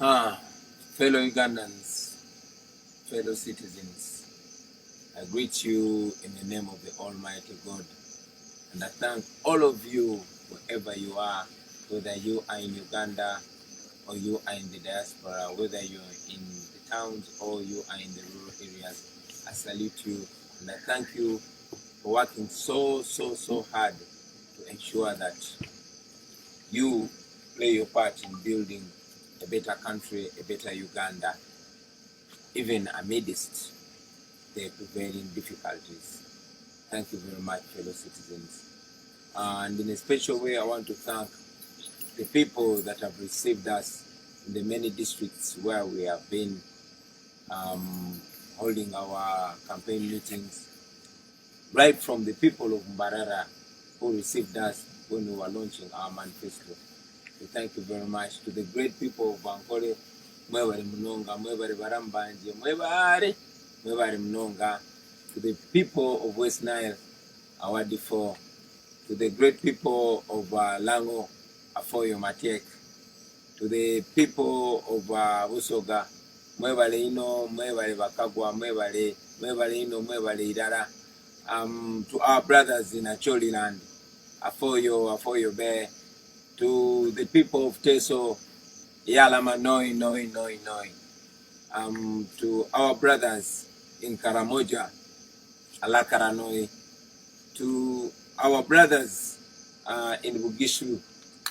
Fellow Ugandans, fellow citizens, I greet you in the name of the Almighty God, and I thank all of you, wherever you are, whether you are in Uganda or you are in the diaspora, whether you are in the towns or you are in the rural areas. I salute you and I thank you for working so hard to ensure that you play your part in building a better country, a better Uganda, even amidst the prevailing difficulties. Thank you very much, fellow citizens. And in a special way, I want to thank the people that have received us in the many districts where we have been holding our campaign meetings, right from the people of Mbarara who received us when we were launching our manifesto. We thank you very much. To the great people of Bankole, mwebale mnonga, mwebale barambanje, mwebale mnonga. To the people of West Nile, Awadifo. To the great people of Lango, Afoyo Matiek. To the people of Usoga, mwebale ino, mwebale bakagwa, mwebale ino, mwebale idara. To our brothers in Acholi land, Afoyo Bear. To the people of Teso, Yalama Noi. To our brothers in Karamoja, Alakara Noi. To our brothers in Bugishu,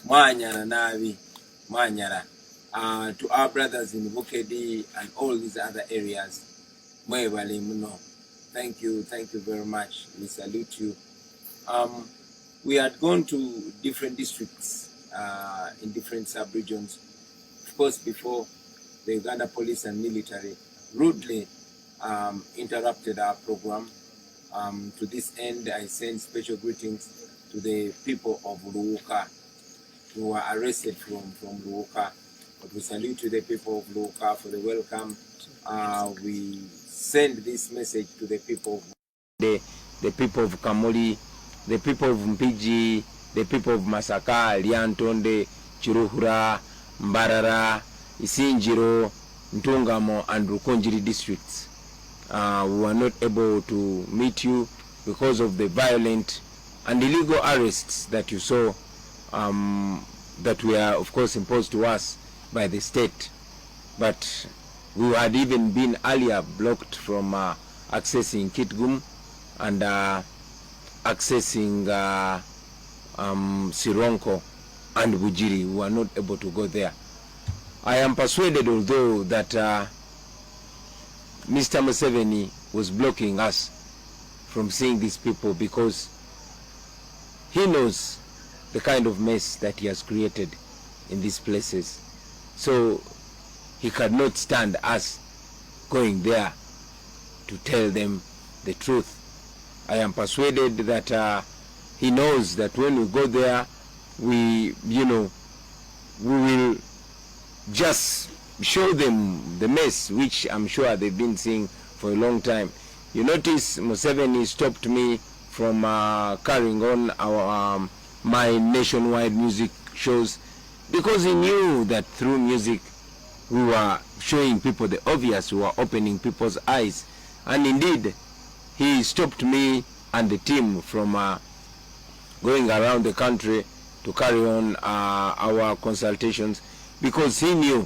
Manyara Navi, Manyara. To our brothers in Bukedi and all these other areas, Mwebale Muno. Thank you very much. We salute you. We had gone to different districts in different sub-regions. Of course, before the Uganda police and military rudely interrupted our program. To this end, I send special greetings to the people of Luuka who were arrested from Luuka. But we salute to the people of Luuka for the welcome. We send this message to the people of the people of Kamuli, the people of Mpiji, the people of Masaka, Liantonde, Chiruhura, Mbarara, Isinjiro, Ntungamo, and Rukonjiri districts. We were not able to meet you because of the violent and illegal arrests that you saw, that were of course imposed to us by the state. But we had even been earlier blocked from accessing Kitgum and accessing Sironko and Bujiri. We were not able to go there. I am persuaded, although, that Mr. Museveni was blocking us from seeing these people because he knows the kind of mess that he has created in these places. So he cannot stand us going there to tell them the truth. I am persuaded that he knows that when we go there, we will just show them the mess, which I'm sure they've been seeing for a long time. You notice Museveni stopped me from carrying on our my nationwide music shows because he knew that through music we were showing people the obvious, we were opening people's eyes. And indeed, he stopped me and the team from going around the country to carry on our consultations because he knew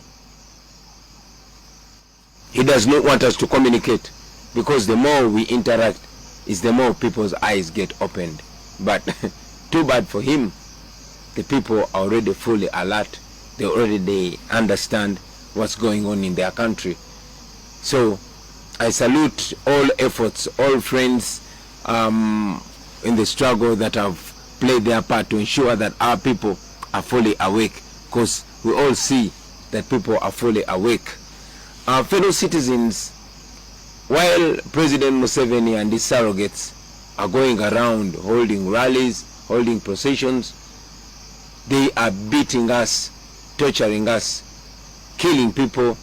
he does not want us to communicate, because the more we interact is the more people's eyes get opened. But too bad for him, the people are already fully alert. They understand what's going on in their country. So I salute all efforts, all friends in the struggle that have played their part to ensure that our people are fully awake, because we all see that people are fully awake. Our fellow citizens, while President Museveni and his surrogates are going around holding rallies, holding processions, they are beating us, torturing us, killing people,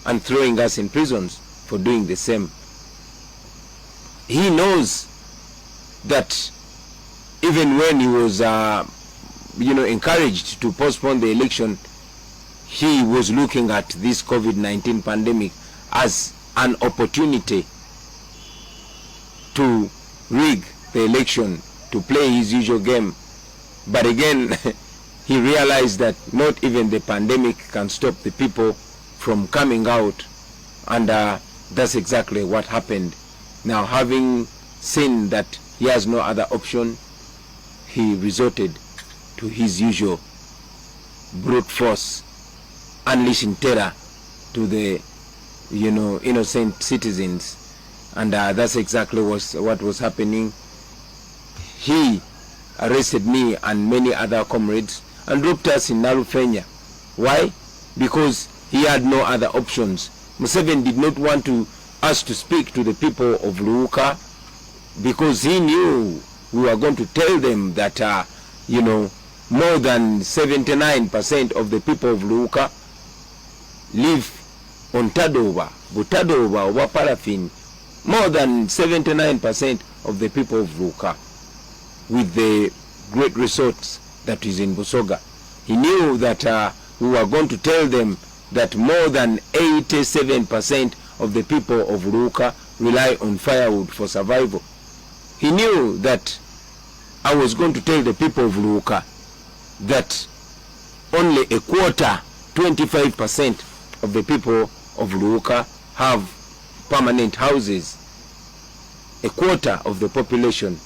and throwing us in prisons for doing the same. He knows that even when he was encouraged to postpone the election, he was looking at this COVID-19 pandemic as an opportunity to rig the election, to play his usual game. But again, he realized that not even the pandemic can stop the people from coming out, and that's exactly what happened. Now, having seen that he has no other option, he resorted to his usual brute force, unleashing terror to the innocent citizens, and that's exactly what was happening. He arrested me and many other comrades and dropped us in Narufenya. Why? Because he had no other options. Museveni did not want us to speak to the people of Luuka, because he knew we were going to tell them that more than 79% of the people of Luuka live on Tadoba, Butadoba, or Paraffin. More than 79% of the people of Luuka, with the great resorts that is in Busoga. He knew that we were going to tell them that more than 87% of the people of Luuka rely on firewood for survival. He knew that I was going to tell the people of Luuka that only a quarter, 25% of the people of Luuka have permanent houses. A quarter of the population.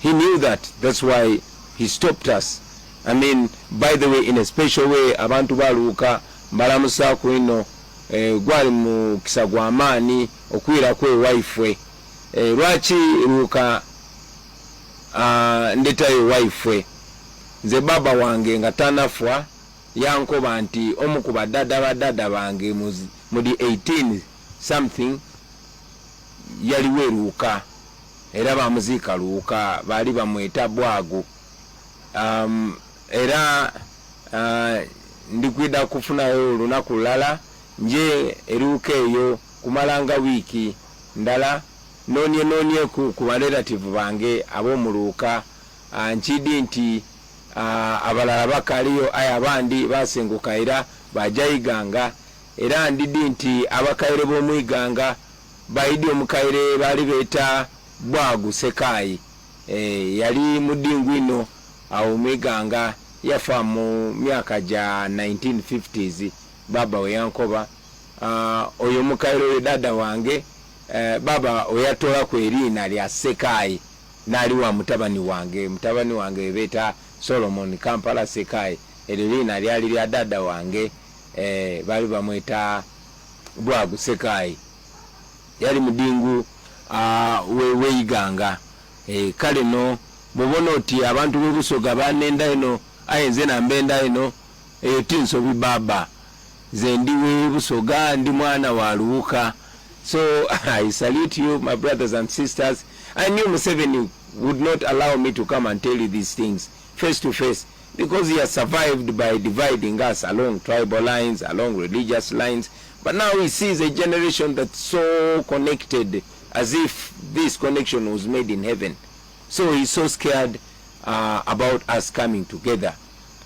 He knew that. That's why he stopped us. I mean, by the way, in a special way, abantu ba Luuka mbalamusa kuino gwali mu kisagwa amani okwira kwe wifwe lwaki Luuka ndetayo wifwe nze baba wange nga tanafwa yankoba nti omu ku badada bange mudi 18 something yaliwe Luuka era bamuziika Luuka bali bamweta Bwago. Era ndikwida kufunayo olunaku lulala nje eruuka eyo kumalanga wiiki ndala nonye ku relative bange ab'omu Luuka nkidi nti abalala bakaliyo aye abandi basenguka era bajayiganga, era ndidi nti abakaire b'omwiganga baidi omukaire bali beta Bwagu Sekayi yali mudingwino awo mwiganga yafa mu myaka ja 1950s baba we yankoba. Oyo mukaire dada wange baba oyatola ku erina lya Sekayi nali wa mutabani wange beta Solomon Kampala Sekayi, erina lyali lya dada wange bali bamweta Bwagu Sekayi, yali mudingu weiganga. Kale no bobona oti abantu b'Obusoga banenda ino ayenze nambenda ino eyo tinsobi baba ze ndi Busoga ndi mwana wa Luuka. So I salute you, my brothers and sisters. I knew Museveni would not allow me to come and tell you these things face to face, because he has survived by dividing us along tribal lines, along religious lines. But now he sees a generation that's so connected, as if this connection was made in heaven. So he's so scared about us coming together.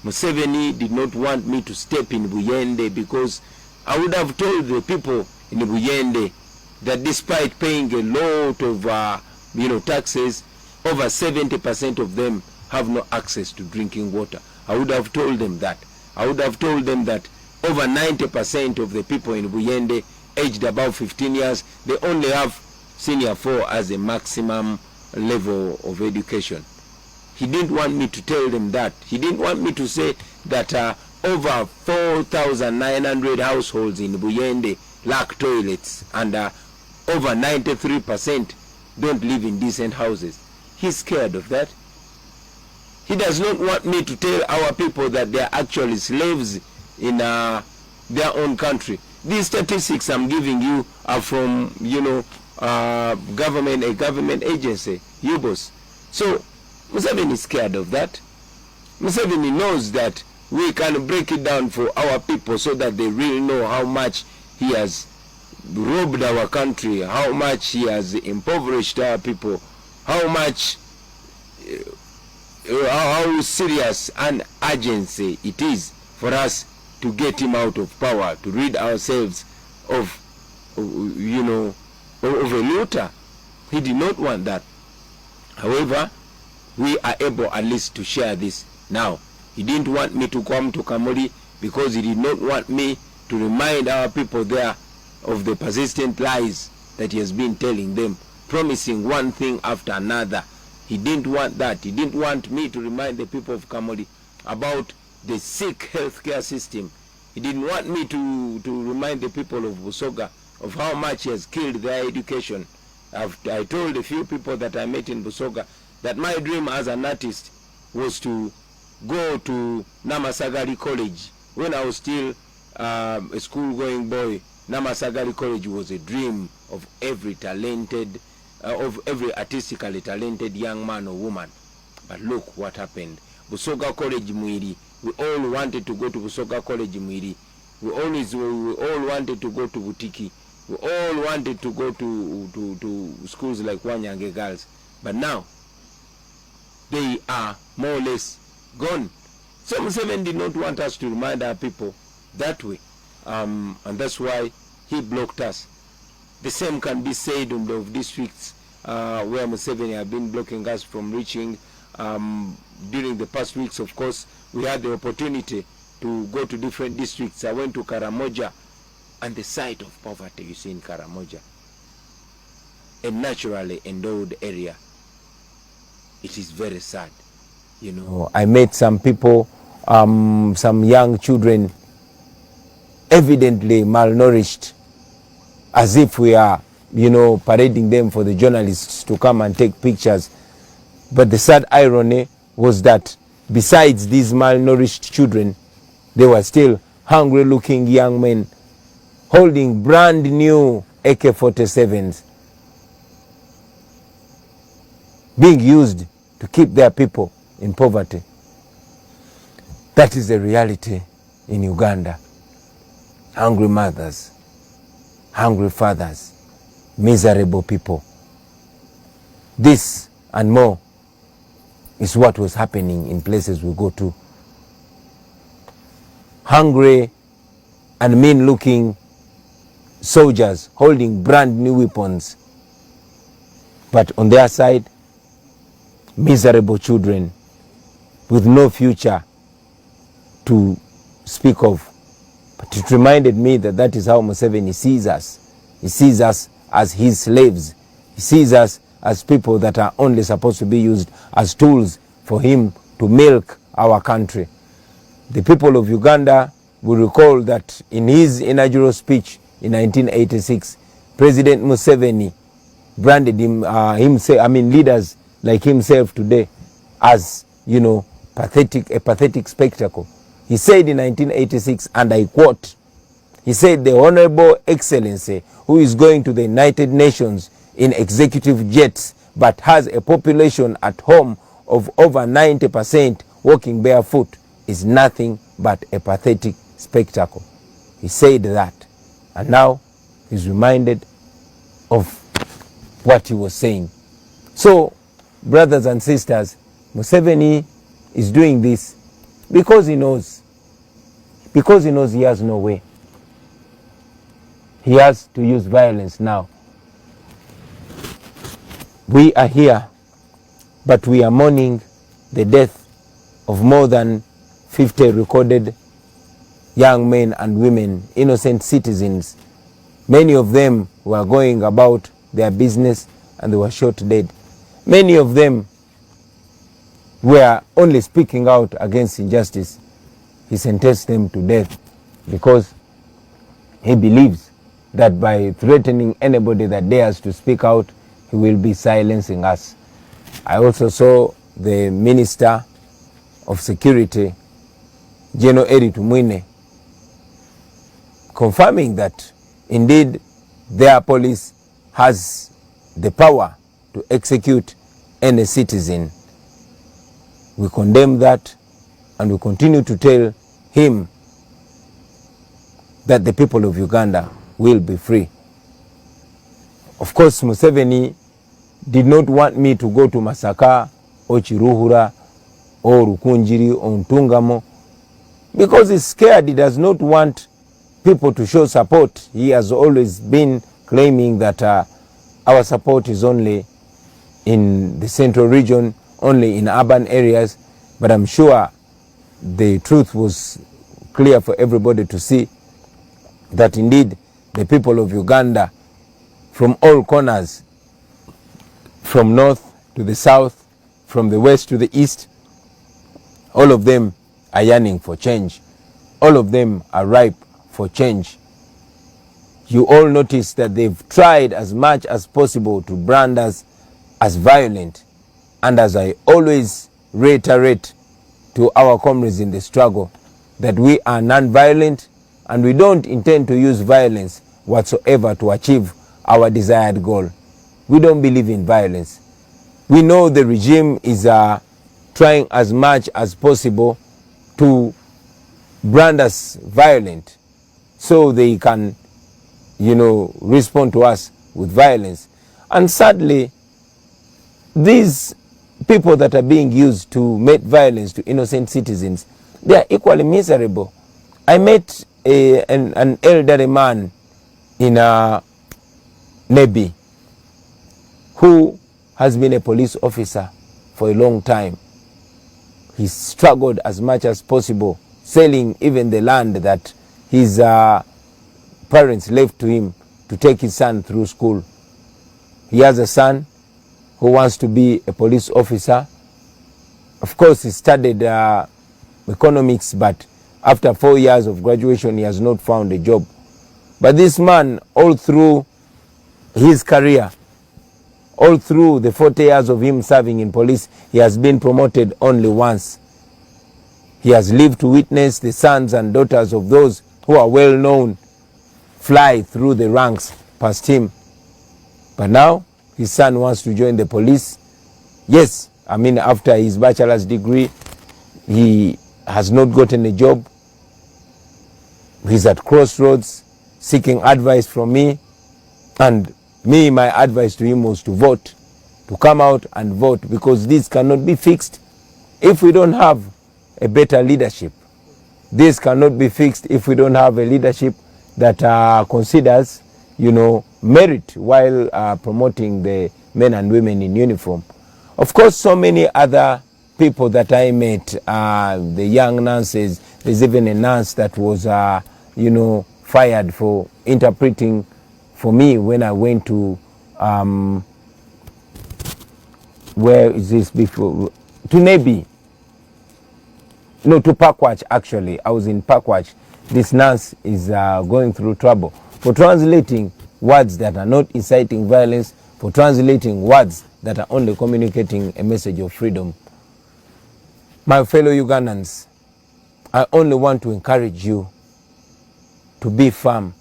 Museveni did not want me to step in Buyende, because I would have told the people in Buyende that despite paying a lot of taxes, over 70% of them have no access to drinking water. I would have told them that. I would have told them that over 90% of the people in Buyende aged above 15 years, they only have senior 4 as a maximum level of education. He didn't want me to tell them that. He didn't want me to say that over 4,900 households in Buyende lack toilets, and over 93% don't live in decent houses. He's scared of that. He does not want me to tell our people that they are actually slaves in their own country. These statistics I'm giving you are from, a government agency, UBOS. So Museveni is scared of that. Museveni knows that we can break it down for our people so that they really know how much he has robbed our country, how much he has impoverished our people, how much, how serious an urgency it is for us to get him out of power, to rid ourselves of a looter. He did not want that. However, we are able at least to share this now. He didn't want me to come to Kamuli because he did not want me to remind our people there of the persistent lies that he has been telling them, promising one thing after another. He didn't want that. He didn't want me to remind the people of Kamuli about the sick healthcare system. He didn't want me to remind the people of Busoga of how much he has killed their education. I told a few people that I met in Busoga that my dream as an artist was to go to Namasagari College. When I was still a school-going boy, Namasagari College was a dream of every talented, of every artistically talented young man or woman. But look what happened. Busoga College Mwiri. We all wanted to go to Busoga College Mwiri. We all wanted to go to Butiki. We all wanted to go to schools like Wanyange Girls. But now, they are more or less gone. So Museveni did not want us to remind our people that way. And that's why he blocked us. The same can be said on the districts where Museveni have been blocking us from reaching. During the past weeks, of course, we had the opportunity to go to different districts. I went to Karamoja, and the sight of poverty you see in Karamoja, a naturally endowed area, it is very sad. You know, I met some people, some young children, evidently malnourished, as if we are, parading them for the journalists to come and take pictures. But the sad irony was that besides these malnourished children, there were still hungry-looking young men holding brand new AK-47s, being used to keep their people in poverty. That is the reality in Uganda. Hungry mothers, hungry fathers, miserable people. This and more is what was happening in places we go to. Hungry and mean-looking soldiers holding brand new weapons, but on their side, miserable children with no future to speak of. But it reminded me that that is how Museveni sees us. He sees us as his slaves. He sees us as people that are only supposed to be used as tools for him to milk our country. The people of Uganda will recall that in his inaugural speech in 1986, President Museveni branded him, leaders like himself today as, a pathetic spectacle. He said in 1986, and I quote, he said, "The Honorable Excellency, who is going to the United Nations in executive jets, but has a population at home of over 90% walking barefoot, is nothing but a pathetic spectacle." He said that. And now he's reminded of what he was saying. So, brothers and sisters, Museveni is doing this because he knows he has no way. He has to use violence now. We are here, but we are mourning the death of more than 50 recorded young men and women, innocent citizens. Many of them were going about their business and they were shot dead. Many of them were only speaking out against injustice. He sentenced them to death because he believes that by threatening anybody that dares to speak out, he will be silencing us. I also saw the Minister of Security, General Eri Tumwine, confirming that indeed their police has the power to execute any citizen. We condemn that, and we continue to tell him that the people of Uganda will be free. Of course, Museveni did not want me to go to Masaka or Chiruhura or Rukunjiri or Ntungamo because he's scared. He does not want people to show support. He has always been claiming that our support is only in the central region, only in urban areas, but I'm sure the truth was clear for everybody to see that indeed the people of Uganda from all corners, from north to the south, from the west to the east, all of them are yearning for change. All of them are ripe for change. You all notice that they've tried as much as possible to brand us as violent. And as I always reiterate to our comrades in the struggle, that we are non-violent and we don't intend to use violence whatsoever to achieve our desired goal. We don't believe in violence. We know the regime is trying as much as possible to brand us violent so they can, respond to us with violence. And sadly, these people that are being used to make violence to innocent citizens, they are equally miserable. I met an elderly man in Nebi who has been a police officer for a long time. He struggled as much as possible, selling even the land that his parents left to him to take his son through school. He has a son who wants to be a police officer. Of course, he studied economics, but after 4 years of graduation, he has not found a job. But this man, all through his career, all through the 40 years of him serving in police, he has been promoted only once. He has lived to witness the sons and daughters of those who are well known fly through the ranks past him. But now his son wants to join the police. Yes, after his bachelor's degree, he has not gotten a job. He's at crossroads seeking advice from me. And my advice to him was to vote, to come out and vote, because this cannot be fixed if we don't have a better leadership. This cannot be fixed if we don't have a leadership that considers, merit while promoting the men and women in uniform. Of course, so many other people that I met, the young nurses, there's even a nurse that was, fired for interpreting for me when I went to, where is this before? To Nebi. No, to Pakwach actually. I was in Pakwach. This nurse is going through trouble for translating words that are not inciting violence, for translating words that are only communicating a message of freedom. My fellow Ugandans, I only want to encourage you to be firm.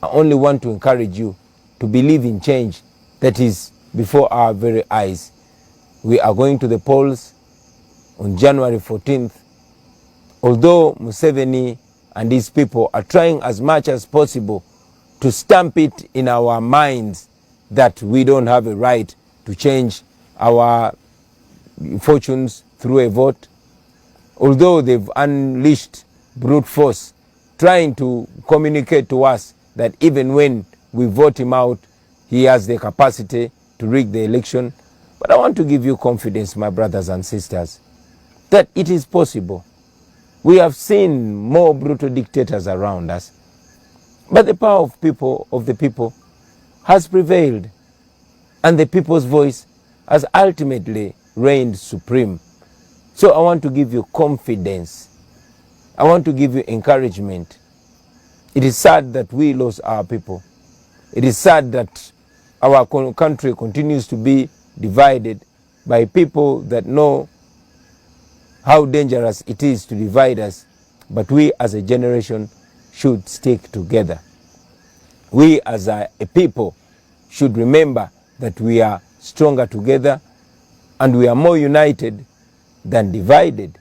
I only want to encourage you to believe in change that is before our very eyes. We are going to the polls on January 14th. Although Museveni and his people are trying as much as possible to stamp it in our minds that we don't have a right to change our fortunes through a vote, although they've unleashed brute force trying to communicate to us that even when we vote him out, he has the capacity to rig the election. But I want to give you confidence, my brothers and sisters, that it is possible. We have seen more brutal dictators around us, but the power of the people has prevailed, and the people's voice has ultimately reigned supreme. So I want to give you confidence. I want to give you encouragement. It is sad that we lost our people. It is sad that our country continues to be divided by people that know how dangerous it is to divide us, but we as a generation should stick together. We as a people should remember that we are stronger together and we are more united than divided.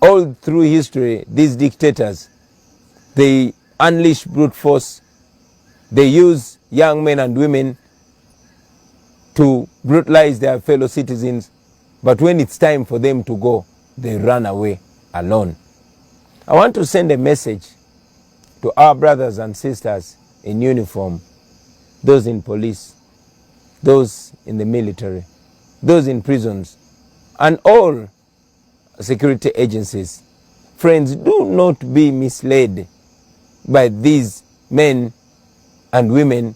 All through history, these dictators, they unleash brute force. They use young men and women to brutalize their fellow citizens. But when it's time for them to go, they run away alone. I want to send a message to our brothers and sisters in uniform, those in police, those in the military, those in prisons, and all security agencies. Friends, do not be misled by these men and women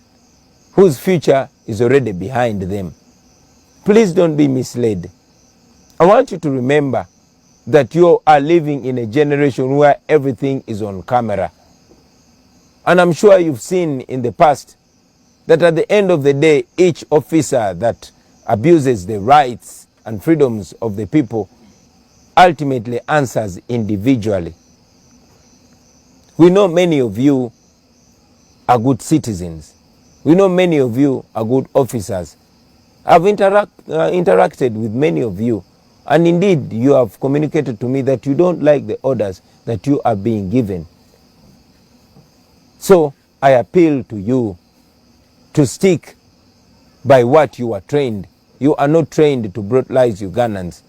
whose future is already behind them. Please don't be misled. I want you to remember that you are living in a generation where everything is on camera. And I'm sure you've seen in the past that at the end of the day, each officer that abuses the rights and freedoms of the people ultimately answers individually. We know many of you are good citizens. We know many of you are good officers. I've interacted with many of you, and indeed you have communicated to me that you don't like the orders that you are being given. So I appeal to you to stick by what you are trained. You are not trained to brutalize Ugandans.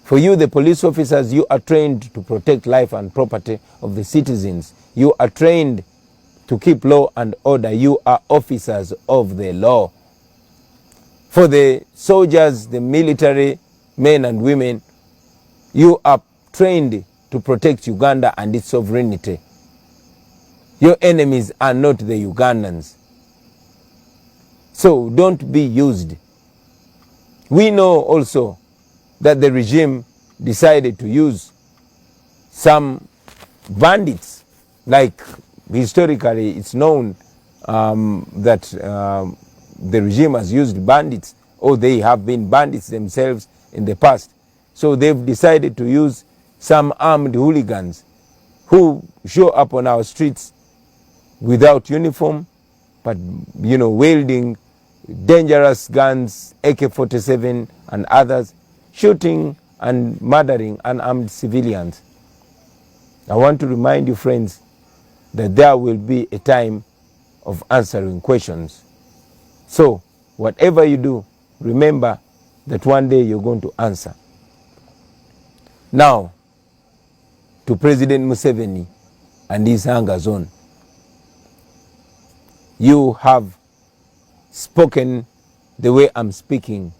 For you, the police officers, you are trained to protect life and property of the citizens. You are trained to keep law and order. You are officers of the law. For the soldiers, the military men and women, you are trained to protect Uganda and its sovereignty. Your enemies are not the Ugandans. So don't be used. We know also that the regime decided to use some bandits, like historically it's known that the regime has used bandits, or they have been bandits themselves in the past. So they've decided to use some armed hooligans who show up on our streets without uniform, but wielding dangerous guns, AK-47 and others, shooting and murdering unarmed civilians. I want to remind you, friends, that there will be a time of answering questions. So whatever you do, remember that one day you're going to answer. Now, to President Museveni and his anger zone. You have spoken the way I'm speaking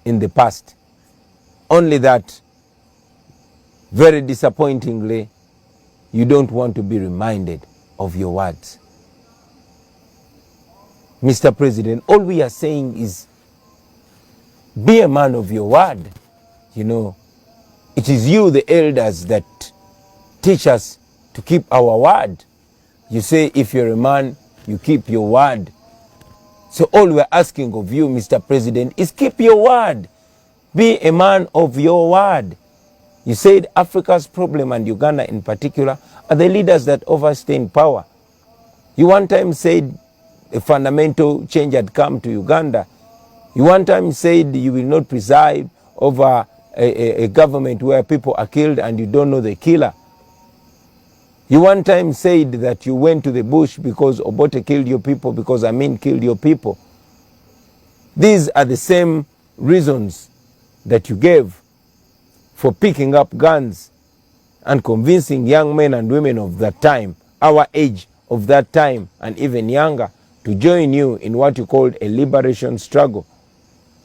in the past. Only that, very disappointingly, you don't want to be reminded of your words. Mr. President, all we are saying is be a man of your word. It is you, the elders, that teach us to keep our word. You say if you're a man, you keep your word. So all we're asking of you, Mr. President, is keep your word. Be a man of your word. You said Africa's problem, and Uganda in particular, are the leaders that overstay in power. You one time said a fundamental change had come to Uganda. You one time said you will not preside over a government where people are killed and you don't know the killer. You one time said that you went to the bush because Obote killed your people, because Amin killed your people. These are the same reasons that you gave for picking up guns and convincing young men and women of that time, our age of that time and even younger, to join you in what you called a liberation struggle.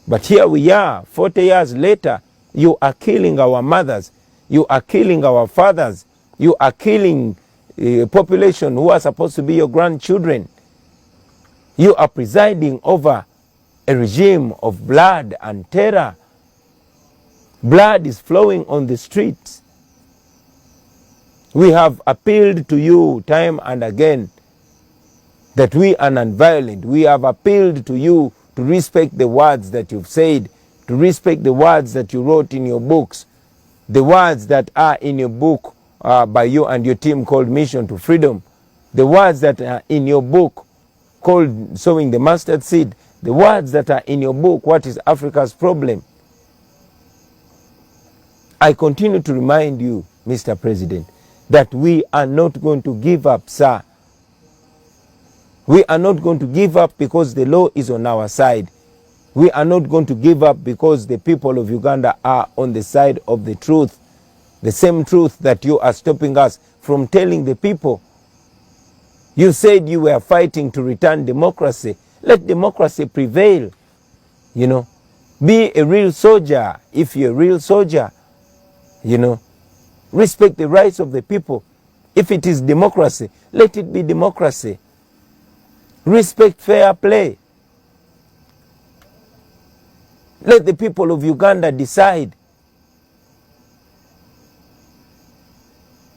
But here we are, 40 years later, you are killing our mothers, you are killing our fathers, you are killing a population who are supposed to be your grandchildren. You are presiding over a regime of blood and terror. Blood is flowing on the streets. We have appealed to you time and again that we are non-violent. We have appealed to you to respect the words that you've said, to respect the words that you wrote in your books, the words that are in your book by you and your team called Mission to Freedom, the words that are in your book called Sowing the Mustard Seed, the words that are in your book, What is Africa's Problem? I continue to remind you, Mr. President, that we are not going to give up, sir. We are not going to give up because the law is on our side. We are not going to give up because the people of Uganda are on the side of the truth. the same truth that you are stopping us from telling the people. You said you were fighting to return democracy. Let democracy prevail. You know, be a real soldier. If you're a real soldier, you know, respect the rights of the people. If it is democracy, let it be democracy. Respect fair play. Let the people of Uganda decide.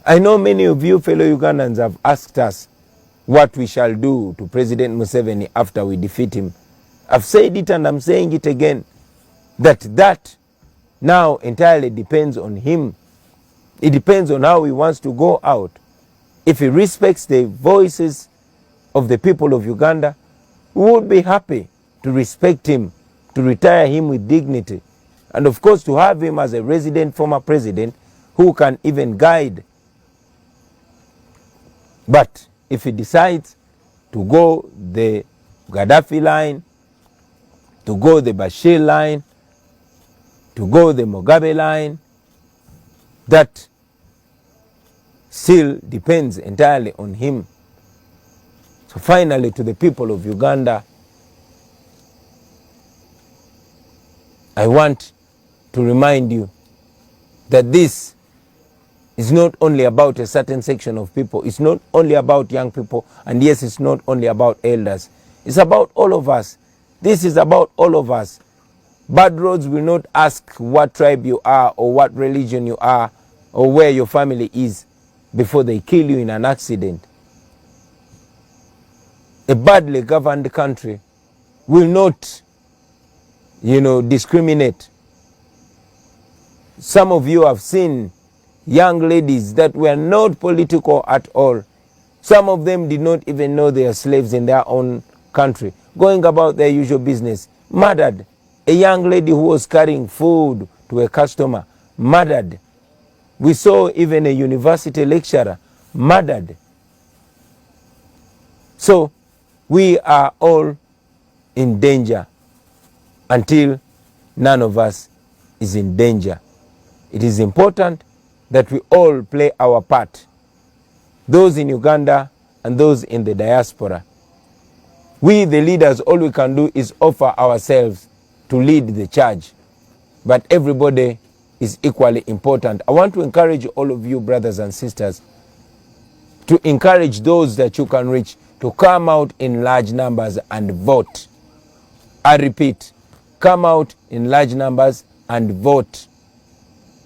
I know many of you fellow Ugandans have asked us what we shall do to President Museveni after we defeat him. I've said it and I'm saying it again, that now entirely depends on him. It depends on how he wants to go out. If he respects the voices of the people of Uganda, we would be happy to respect him, to retire him with dignity, and of course to have him as a resident former president who can even guide. But if he decides to go the Gaddafi line, to go the Bashir line, to go the Mugabe line, that still depends entirely on him. So finally, to the people of Uganda, I want to remind you that this is not only about a certain section of people. It's not only about young people. And yes, it's not only about elders. It's about all of us. This is about all of us. Bad roads will not ask what tribe you are or what religion you are or where your family is before they kill you in an accident. A badly governed country will not, discriminate. Some of you have seen young ladies that were not political at all. Some of them did not even know they are slaves in their own country, going about their usual business, murdered. A young lady who was carrying food to a customer, murdered. We saw even a university lecturer murdered. So we are all in danger until none of us is in danger. It is important that we all play our part, those in Uganda and those in the diaspora. We, the leaders, all we can do is offer ourselves to lead the charge. But everybody is equally important. I want to encourage all of you, brothers and sisters, to encourage those that you can reach to come out in large numbers and vote. I repeat, come out in large numbers and vote.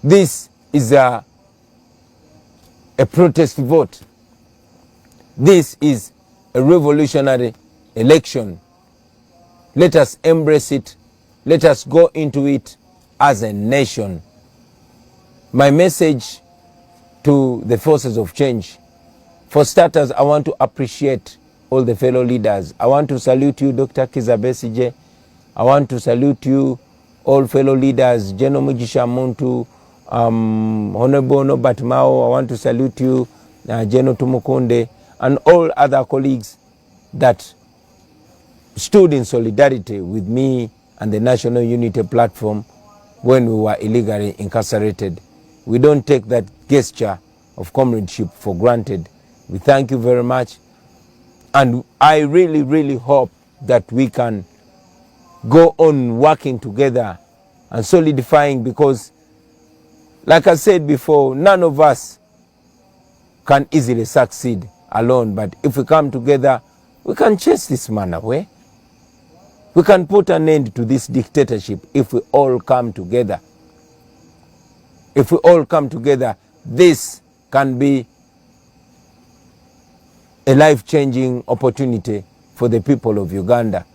This is a protest vote. This is a revolutionary election. Let us embrace it. Let us go into it as a nation. My message to the forces of change. For starters, I want to appreciate all the fellow leaders. I want to salute you, Dr. Kizza Besigye. I want to salute you, all fellow leaders, General Mugisha Muntu, Honorable Norbert Mao. I want to salute you, General Tumukunde, and all other colleagues that stood in solidarity with me and the National Unity Platform when we were illegally incarcerated. We don't take that gesture of comradeship for granted. We thank you very much. And I really, really hope that we can go on working together and solidifying, because, like I said before, none of us can easily succeed alone. But if we come together, we can chase this man away. We can put an end to this dictatorship if we all come together. If we all come together, this can be a life-changing opportunity for the people of Uganda.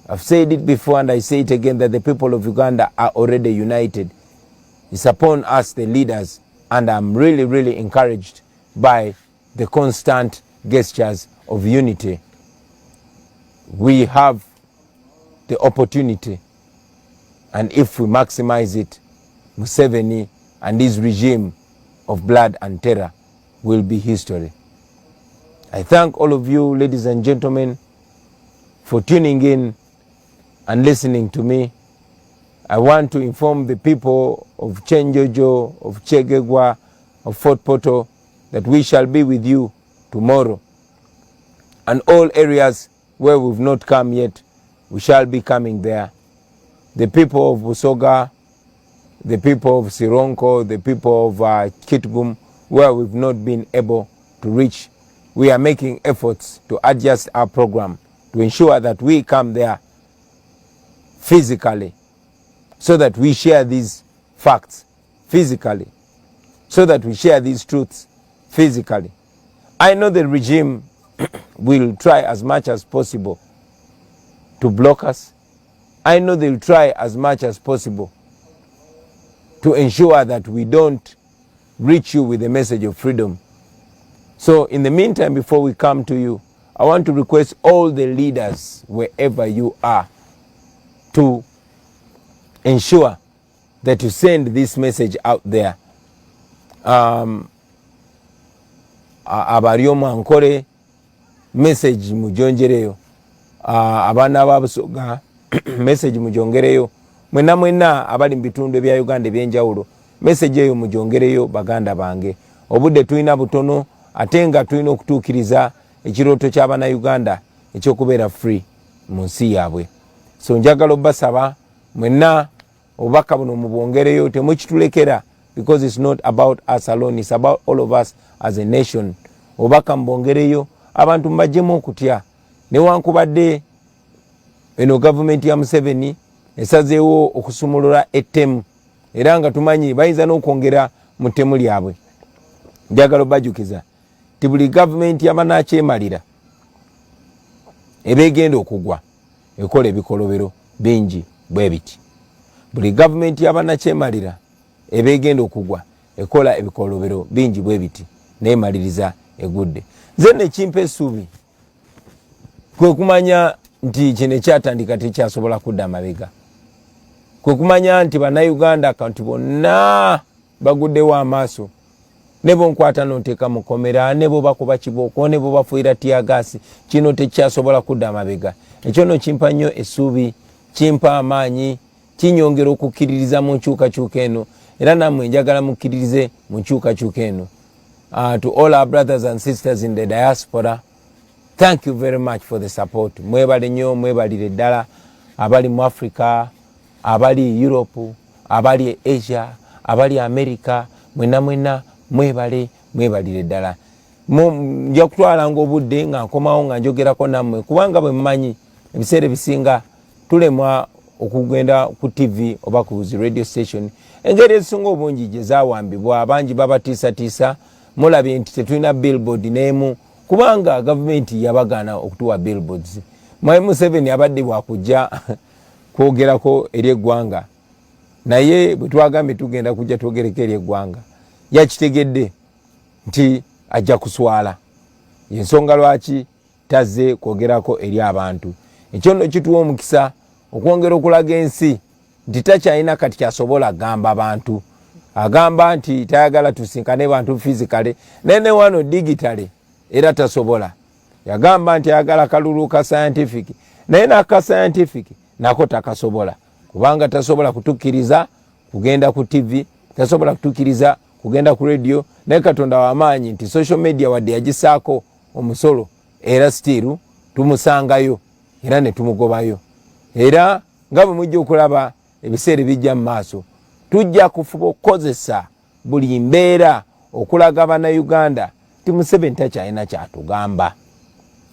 I've said it before and I say it again, that the people of Uganda are already united. It's upon us, the leaders, and I'm really, really encouraged by the constant gestures of unity. We have the opportunity, and if we maximize it, Museveni and his regime of blood and terror will be history. I thank all of you, ladies and gentlemen, for tuning in and listening to me. I want to inform the people of Chenjojo, of Chegegwa, of Fort Portal, that we shall be with you tomorrow. And all areas where we've not come yet, we shall be coming there. The people of Busoga, the people of Sironko, the people of Kitgum, where we've not been able to reach, we are making efforts to adjust our program to ensure that we come there physically, so that we share these facts physically, so that we share these truths physically. I know the regime will try as much as possible to block us. I know they'll try as much as possible to ensure that we don't reach you with the message of freedom. So in the meantime, before we come to you, I want to request all the leaders, wherever you are, to ensure that you send this message out there. Abariomu ankore message mujongereyo, abana babusoga message mujongereyo, mwena abali mbitundu bya Uganda ebyenjawulo message eyo mujongereyo baganda bange. Obudde tulina butono, atenga tulina okutuukiriza ekirooto ky'abana Uganda ekyokubeera free mu nsi yaabwe. So njagala obbasaba mwena obubaka buno mubwongereyo, temukitulekera, because it's not about us alone, it's about all of us as a nation. Obubaka mubwongereyo, abantu mbajjemu okutya, newankubadde eno gavumenti ya Museveni esazeewo okusumulula ettemu, era nga tumanyi bayinza n'okwongera mu ttemu lyabwe. Njagala obbajukiza ti buli gavumenti yabanakyemalira eba egenda okugwa ekola ebikolobero bingi bwe biti. Buli gavumenti yabanakyemalira eba egenda okugwa ekola ebikolobero bingi bwe biti, neemaliriza egudde. Nze nekimpa essuubi kwe kumanya nti kino ekyatandika tekyasobola kudda mabega, kwe kumanya nti bannayuganda akantu bonna baguddewo amaaso, ne bo nkwata n'oteeka mu komera, ne bo bakuba kibooko, ne bo bafuuyira tiyagaasi, kino tekyasobola kudda mabega. Ekyo no kimpa nnyo essuubi, kimpa amaanyi, kinyongera okukkiririza mu nkyukakyuka eno, era nammwe njagala mukkiririze mu nkyukakyuka eno. To all our brothers and sisters in the diaspora, thank you very much for the support. Mwebale nnyo, mwebalire ddala abali mu Africa, abali Europe, abali Asia, abali America, mwena mwebalire ddala. Nja kutwalanga obudde nga nkomawo nga njogerako nammwe, kubanga bwe mumanyi ebiseera bisinga tulemwa okugenda ku TV oba ku radio station. Engeri ezisinga obungi gye zaawambibwa, abangi babatiisatiisa, mulabye nti tetulina billboard n'emu, kubanga gavumenti yabagaana okutuwa billboards. Museveni abadde bwakujja kwogerako eri eggwanga, naye bwe twagambye tugenda kujja twogereko eri eggwanga, yakitegedde nti ajja kuswala. Yensonga lwaki tazze kwogerako eri abantu. Ekyo nno kituwa omukisa okwongera okulaga ensi nti takyalina kati kyasobola gamba abantu. Agamba nti tayagala tusinkane bantu physically, nene wano digitally era tasobola. Yagamba nti ayagala kalulu ka scientific, naye n'aka scientific nako takasobola, kubanga tasobola kutukkiriza kugenda ku TV, tasobola kutukkiriza kugenda ku radio. Naye Katonda w'amaanyi nti social media wadde yagisaako omusolo, era still tumusangayo era ne tumugobayo. Era nga bwe mujja okulaba ebiseera bijja mu maaso, tujja kufuba okukozesa buli mbeera okulaga bannayuganda ti Museveni takyalina kyatugamba.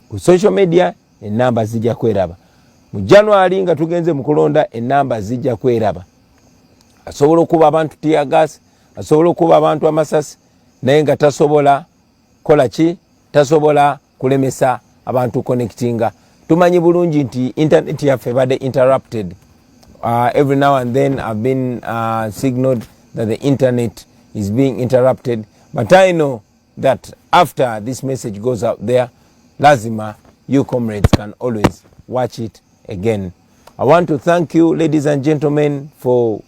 Ku social media ennamba zijja kweraba. Mu January nga tugenze mu kulonda ennamba zijja kweraba. Asobola okuba abantu tiyagasi, asobola okuba abantu amasasi, naye nga tasobola kola ki? Tasobola kulemesa abantu connectinga. Tumanyi bulungi nti internet yaffe badde interrupted. Every now and then I've been signaled that the internet is being interrupted, but I know that after this message goes out there, lazima you comrades can always watch it again. I want to thank you, ladies and gentlemen, for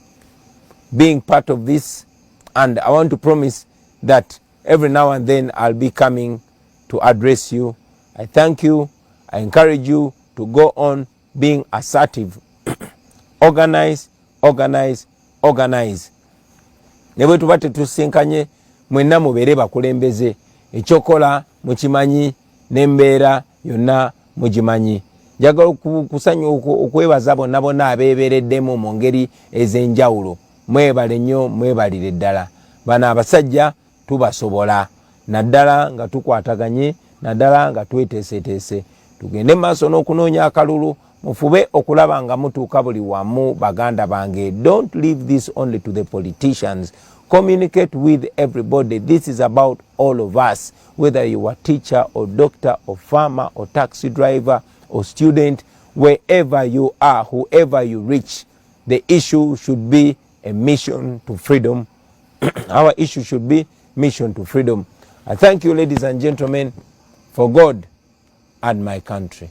being part of this, and I want to promise that every now and then I'll be coming to address you. I thank you. I encourage you to go on being assertive. Organize. Ne bwe tuba tetusinkanye mwenna mubeere bakulembeze. Ekyokola mukimanyi n'embeera yonna mugimanyi. Njagala kusanya okwebaza bonna bonna abeebeereddemu mu ngeri ez'enjawulo. Mwebale nnyo, mwebalire ddala. Bano abasajja tubasobola, naddala nga tukwataganye, naddala nga tweteeseteese. Tugende maaso n'okunoonya akalulu, mufube okulaba nga mutuuka buli wamu baganda bange. Don't leave this only to the politicians. Communicate with everybody. This is about all of us, whether you are teacher or doctor or farmer or taxi driver or student, wherever you are, whoever you reach, the issue should be a mission to freedom. Our issue should be mission to freedom. I thank you, ladies and gentlemen, for God and my country.